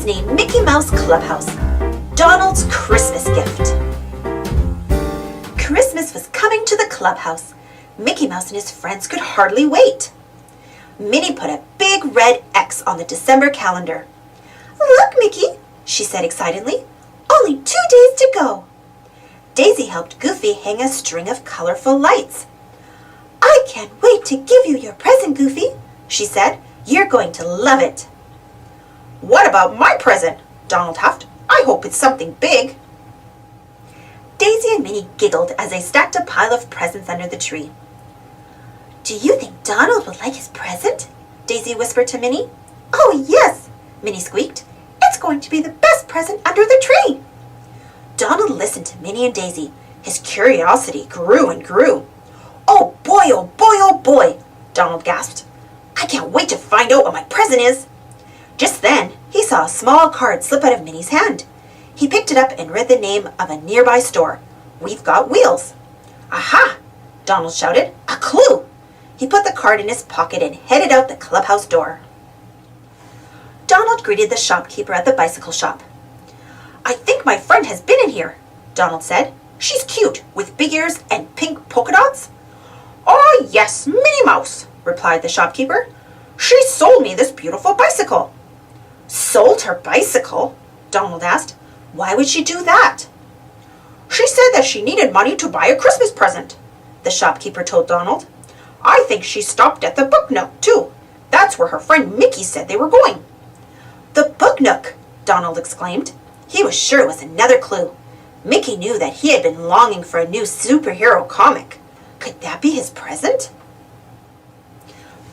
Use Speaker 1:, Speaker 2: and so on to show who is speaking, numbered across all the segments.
Speaker 1: Disney Mickey Mouse Clubhouse, Donald's Christmas gift. Christmas was coming to the clubhouse. Mickey Mouse and his friends could hardly wait. Minnie put a big red X on the December calendar. "Look, Mickey," she said excitedly. "Only 2 days to go." Daisy helped Goofy hang a string of colorful lights. "I can't wait to give you your present, Goofy," she said. "You're going to love it."
Speaker 2: "What about my present?" Donald huffed. "I hope it's something big."
Speaker 1: Daisy and Minnie giggled as they stacked a pile of presents under the tree. "Do you think Donald would like his present?" Daisy whispered to Minnie. "Oh, yes," Minnie squeaked. "It's going to be the best present under the tree." Donald listened to Minnie and Daisy. His curiosity grew and grew.
Speaker 2: "Oh boy, oh boy, oh boy," Donald gasped. "I can't wait to find out what my present is."
Speaker 1: Just then, he saw a small card slip out of Minnie's hand. He picked it up and read the name of a nearby store. "We've Got Wheels."
Speaker 2: "Aha!" Donald shouted. "A clue!"
Speaker 1: He put the card in his pocket and headed out the clubhouse door. Donald greeted the shopkeeper at the bicycle shop.
Speaker 2: "I think my friend has been in here," Donald said. "She's cute, with big ears and pink polka dots." "Oh, yes, Minnie Mouse," replied the shopkeeper. "She sold me this beautiful bicycle."
Speaker 1: "Sold her bicycle?" Donald asked. "Why would she do that?"
Speaker 2: "She said that she needed money to buy a Christmas present," the shopkeeper told Donald. "I think she stopped at the Book Nook, too. That's where her friend Mickey said they were going."
Speaker 1: "The Book Nook!" Donald exclaimed. He was sure it was another clue. Mickey knew that he had been longing for a new superhero comic. Could that be his present?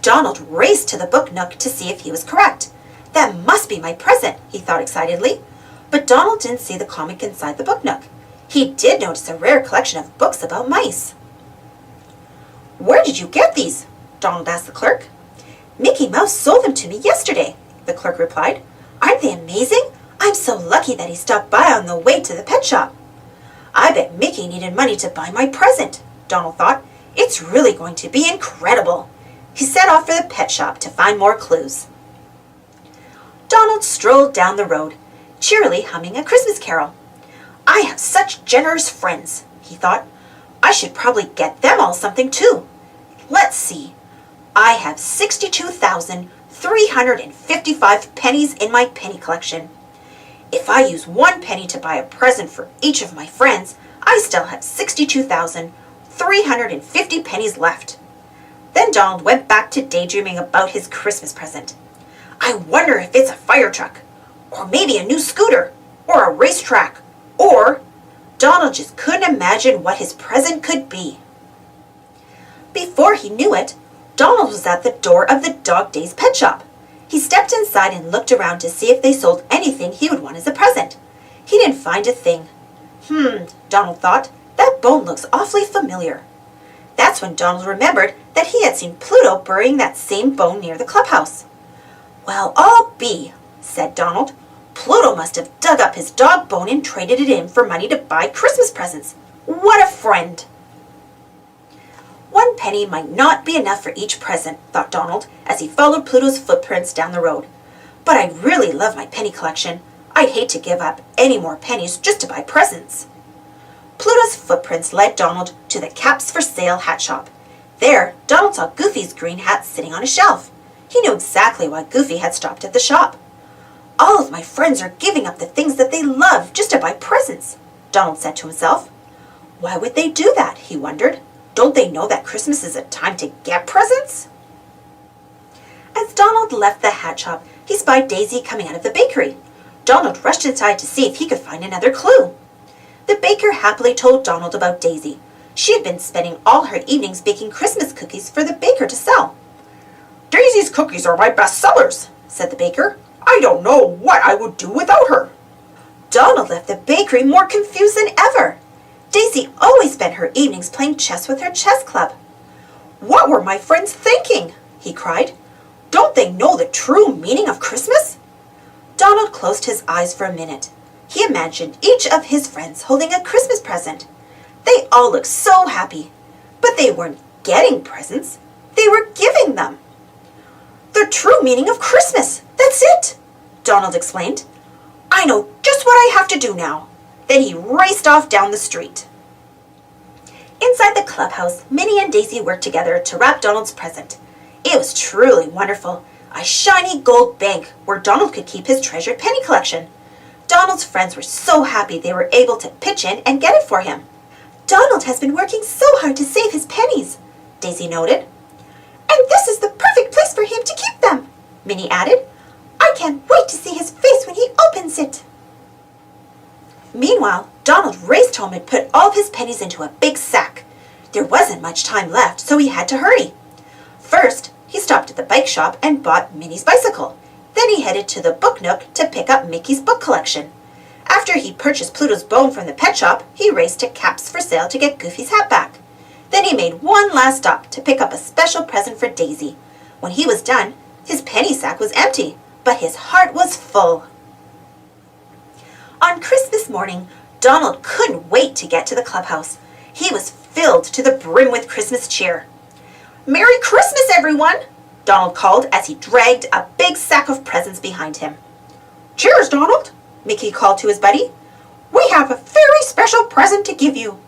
Speaker 1: Donald raced to the Book Nook to see if he was correct. "That must be my present," he thought excitedly. But Donald didn't see the comic inside the Book Nook. He did notice a rare collection of books about mice.
Speaker 2: "Where did you get these?" Donald asked the clerk.
Speaker 1: "Mickey Mouse sold them to me yesterday," the clerk replied. "Aren't they amazing? I'm so lucky that he stopped by on the way to the pet shop." "I bet Mickey needed money to buy my present," Donald thought. "It's really going to be incredible." He set off for the pet shop to find more clues. Donald strolled down the road, cheerily humming a Christmas carol. "I have such generous friends," he thought. "I should probably get them all something too. Let's see. I have 62,355 pennies in my penny collection. If I use 1 penny to buy a present for each of my friends, I still have 62,350 pennies left." Then Donald went back to daydreaming about his Christmas present. "I wonder if it's a fire truck, or maybe a new scooter, or a racetrack, or..." Donald just couldn't imagine what his present could be. Before he knew it, Donald was at the door of the Dog Days pet shop. He stepped inside and looked around to see if they sold anything he would want as a present. He didn't find a thing. Donald thought, that bone looks awfully familiar. That's when Donald remembered that he had seen Pluto burying that same bone near the clubhouse. "Well, I'll be," said Donald. "Pluto must have dug up his dog bone and traded it in for money to buy Christmas presents. What a friend!" 1 penny might not be enough for each present, thought Donald, as he followed Pluto's footprints down the road. "But I really love my penny collection. I'd hate to give up any more pennies just to buy presents." Pluto's footprints led Donald to the Caps for Sale hat shop. There, Donald saw Goofy's green hat sitting on a shelf. He knew exactly why Goofy had stopped at the shop. "All of my friends are giving up the things that they love just to buy presents," Donald said to himself. Why would they do that, he wondered. Don't they know that Christmas is a time to get presents? As Donald left the hat shop, he spied Daisy coming out of the bakery. Donald rushed inside to see if he could find another clue. The baker happily told Donald about Daisy. She had been spending all her evenings baking Christmas cookies for the baker to sell.
Speaker 2: "Daisy's cookies are my best sellers," said the baker. "I don't know what I would do without her."
Speaker 1: Donald left the bakery more confused than ever. Daisy always spent her evenings playing chess with her chess club.
Speaker 2: "What were my friends thinking?" he cried. "Don't they know the true meaning of Christmas?"
Speaker 1: Donald closed his eyes for a minute. He imagined each of his friends holding a Christmas present. They all looked so happy, but they weren't getting presents. They were giving them.
Speaker 2: "The true meaning of Christmas, that's it," Donald explained. I know just what I have to do now. Then he raced off down the street.
Speaker 1: Inside the clubhouse, Minnie and Daisy worked together to wrap Donald's present. It was truly wonderful. A shiny gold bank where Donald could keep his treasured penny collection. Donald's friends were so happy they were able to pitch in and get it for him. Donald has been working so hard to save his pennies, Daisy noted. And this is the perfect place for him to keep them, Minnie added. I can't wait to see his face when he opens it. Meanwhile, Donald raced home and put all of his pennies into a big sack. There wasn't much time left, so he had to hurry. First, he stopped at the bike shop and bought Minnie's bicycle. Then he headed to the book nook to pick up Mickey's book collection. After he purchased Pluto's bone from the pet shop, he raced to Cap's for Sale to get Goofy's hat back. Then he made one last stop to pick up a special present for Daisy. When he was done, his penny sack was empty, but his heart was full. On Christmas morning, Donald couldn't wait to get to the clubhouse. He was filled to the brim with Christmas cheer. Merry Christmas, everyone! Donald called as he dragged a big sack of presents behind him. Cheers, Donald! Mickey called to his buddy. We have a very special present to give you.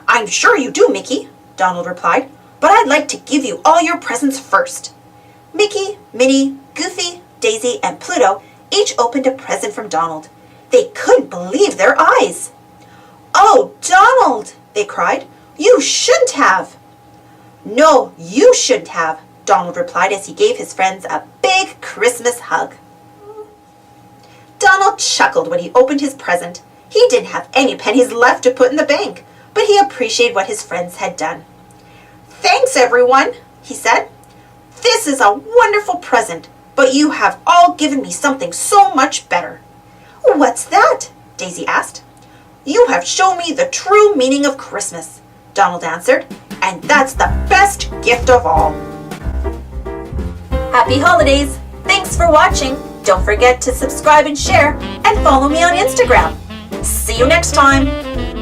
Speaker 1: I'm sure you do, Mickey, Donald replied, but I'd like to give you all your presents first. Mickey, Minnie, Goofy, Daisy, and Pluto each opened a present from Donald. They couldn't believe their eyes. Oh, Donald, they cried, you shouldn't have. No, you shouldn't have, Donald replied as he gave his friends a big Christmas hug. Donald chuckled when he opened his present. He didn't have any pennies left to put in the bank, but he appreciated what his friends had done. Thanks, everyone, he said. This is a wonderful present, but you have all given me something so much better. What's that? Daisy asked. You have shown me the true meaning of Christmas, Donald answered, and that's the best gift of all. Happy holidays! Thanks for watching. Don't forget to subscribe and share, and follow me on Instagram. See you next time!